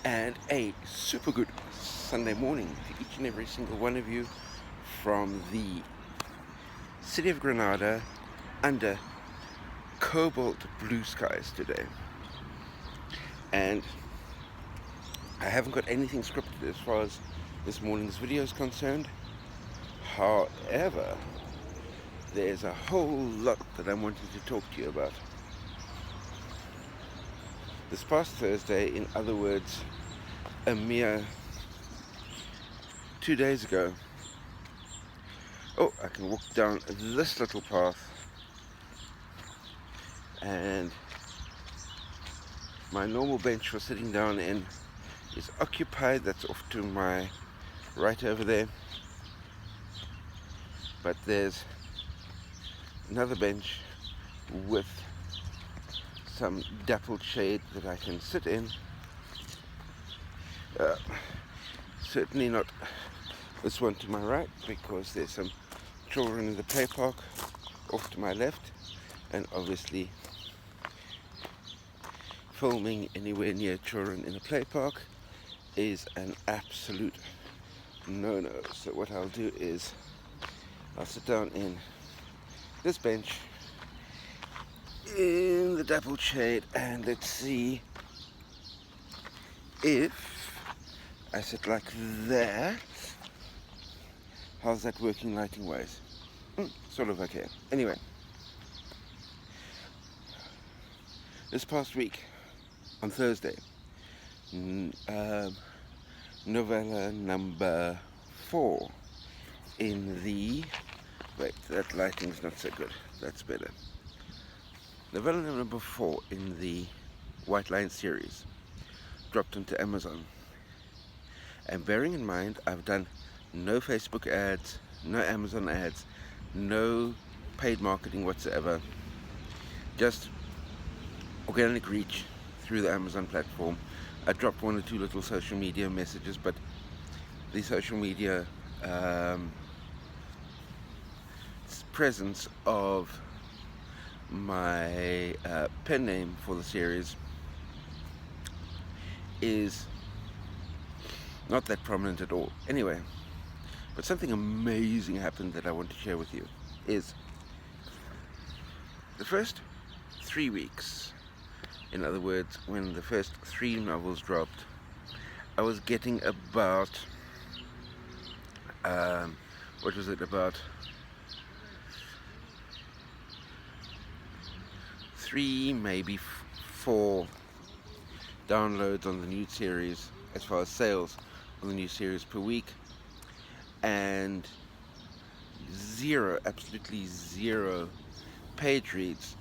And a super good Sunday morning to each and every single one of you from the city of Granada under cobalt blue skies today. And I haven't got anything scripted as far as this morning's video is concerned. However, there's a whole lot that I'm wanting to talk to you about. This past Thursday, in other words, a mere 2 days ago, I can walk down this little path and my normal bench for sitting down in is occupied. That's off to my right over there, but there's another bench with some dappled shade that I can sit in. Certainly not this one to my right, because there's some children in the play park off to my left, and obviously filming anywhere near children in a play park is an absolute no-no. So what I'll do is I'll sit down in this bench in the dappled shade, and let's see if I sit like that. How's that working lighting wise? Sort of okay. Anyway, this past week on Thursday, novella number 4 in the, wait, that lighting's not so good, that's better. Novella number 4 in the White Line series dropped onto Amazon. And bearing in mind, I've done no Facebook ads, no Amazon ads, no paid marketing whatsoever, just organic reach through the Amazon platform. I dropped 1 or 2 little social media messages, but the social media presence of my pen name for the series is not that prominent at all. Anyway, but something amazing happened that I want to share with you. Is the first 3 weeks, in other words, when the first 3 novels dropped, I was getting about, about 3, maybe 4 downloads on the new series, as far as sales on the new series per week, and absolutely zero page reads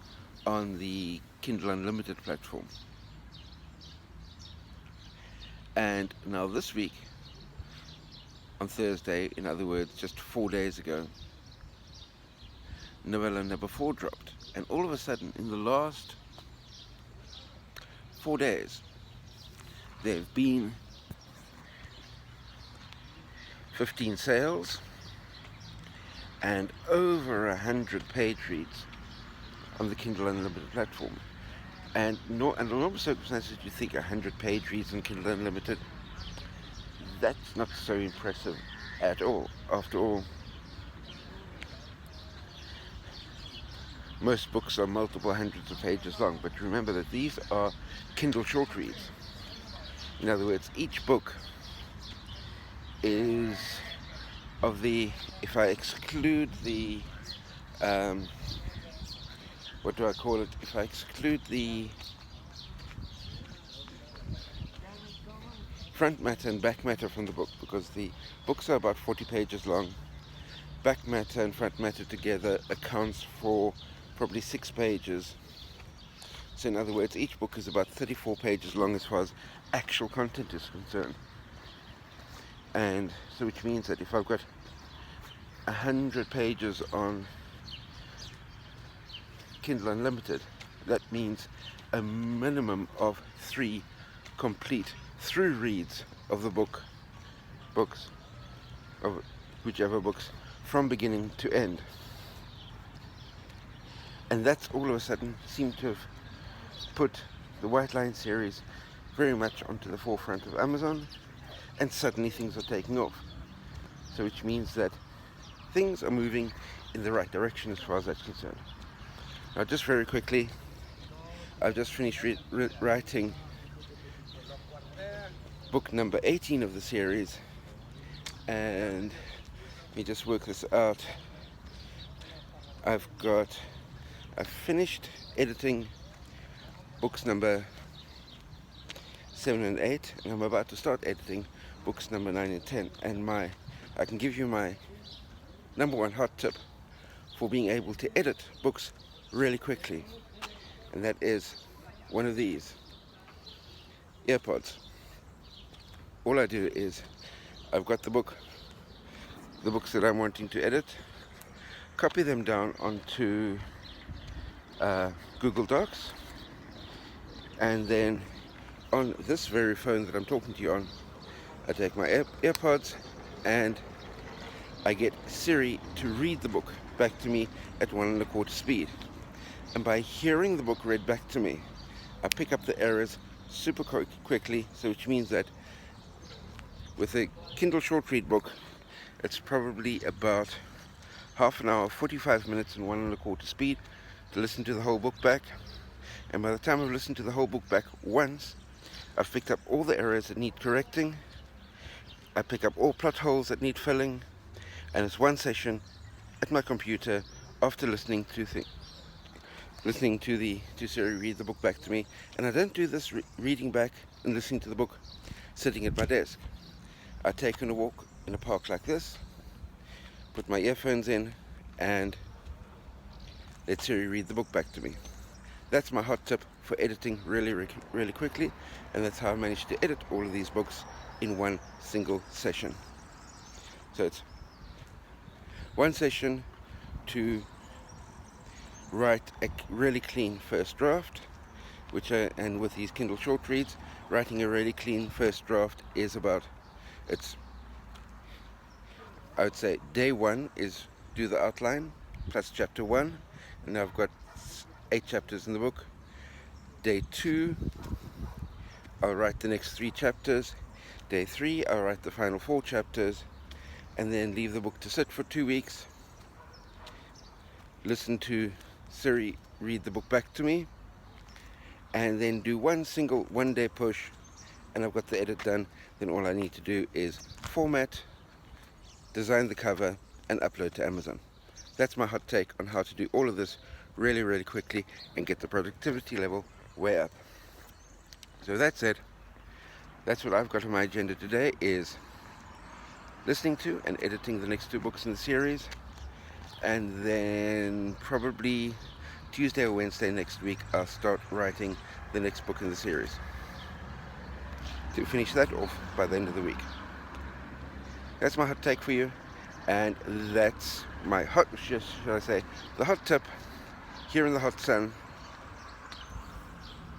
on the Kindle Unlimited platform. And now this week, on Thursday, in other words, just 4 days ago, novella number 4 dropped, and all of a sudden, in the last 4 days, there have been 15 sales and over 100 page reads on the Kindle Unlimited platform. And under normal circumstances, you think 100 page reads on Kindle Unlimited, that's not so impressive at all. After all, most books are multiple hundreds of pages long, but remember that these are Kindle short reads. In other words, each book is of the, if I exclude the, what do I call it? If I exclude the front matter and back matter from the book, because the books are about 40 pages long, back matter and front matter together accounts for probably 6 pages. So in other words, each book is about 34 pages long as far as actual content is concerned. And so which means that if I've got 100 pages on Kindle Unlimited, that means a minimum of 3 complete through reads of the books, of whichever books, from beginning to end. And that's all of a sudden seemed to have put the White Line series very much onto the forefront of Amazon, and suddenly things are taking off. So which means that things are moving in the right direction as far as that's concerned. Now just very quickly, I've just finished writing book number 18 of the series, and let me just work this out. I've finished editing books number 7 and 8, and I'm about to start editing books number 9 and 10. And I can give you my number one hot tip for being able to edit books really quickly, and that is one of these earpods. All I do is I've got the books that I'm wanting to edit, copy them down onto Google Docs, and then on this very phone that I'm talking to you on, I take my AirPods and I get Siri to read the book back to me at 1 1/4 speed. And by hearing the book read back to me, I pick up the errors super quickly, so which means that with a Kindle short read book, it's probably about half an hour, 45 minutes in 1 1/4 speed to listen to the whole book back. And by the time I've listened to the whole book back once, I've picked up all the errors that need correcting. I pick up all plot holes that need filling, and it's one session at my computer after listening to Siri read the book back to me. And I don't do this reading back and listening to the book sitting at my desk. I take a walk in a park like this, put my earphones in, and let Siri read the book back to me. That's my hot tip for editing really quickly, and that's how I managed to edit all of these books in one single session. So it's one session to write a really clean first draft, and with these Kindle short reads, writing a really clean first draft is I would say day one is do the outline plus chapter 1, and I've got 8 chapters in the book. Day 2, I'll write the next 3 chapters. Day 3, I'll write the final 4 chapters, and then leave the book to sit for 2 weeks. Listen to Siri read the book back to me, and then do one single 1-day push, and I've got the edit done. Then all I need to do is format, design the cover, and upload to Amazon. That's my hot take on how to do all of this really quickly and get the productivity level way up. So that's it. That's what I've got on my agenda today, is listening to and editing the next 2 books in the series, and then probably Tuesday or Wednesday next week I'll start writing the next book in the series to finish that off by the end of the week. That's my hot take for you, and that's my the hot tip here in the hot sun,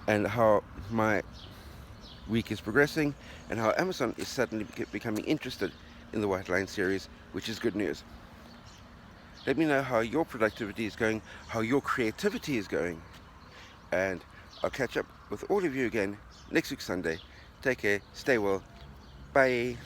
and how my week is progressing, and how Amazon is suddenly becoming interested in the White Line series, which is good news. Let me know how your productivity is going, how your creativity is going, and I'll catch up with all of you again next week Sunday. Take care, stay well, bye.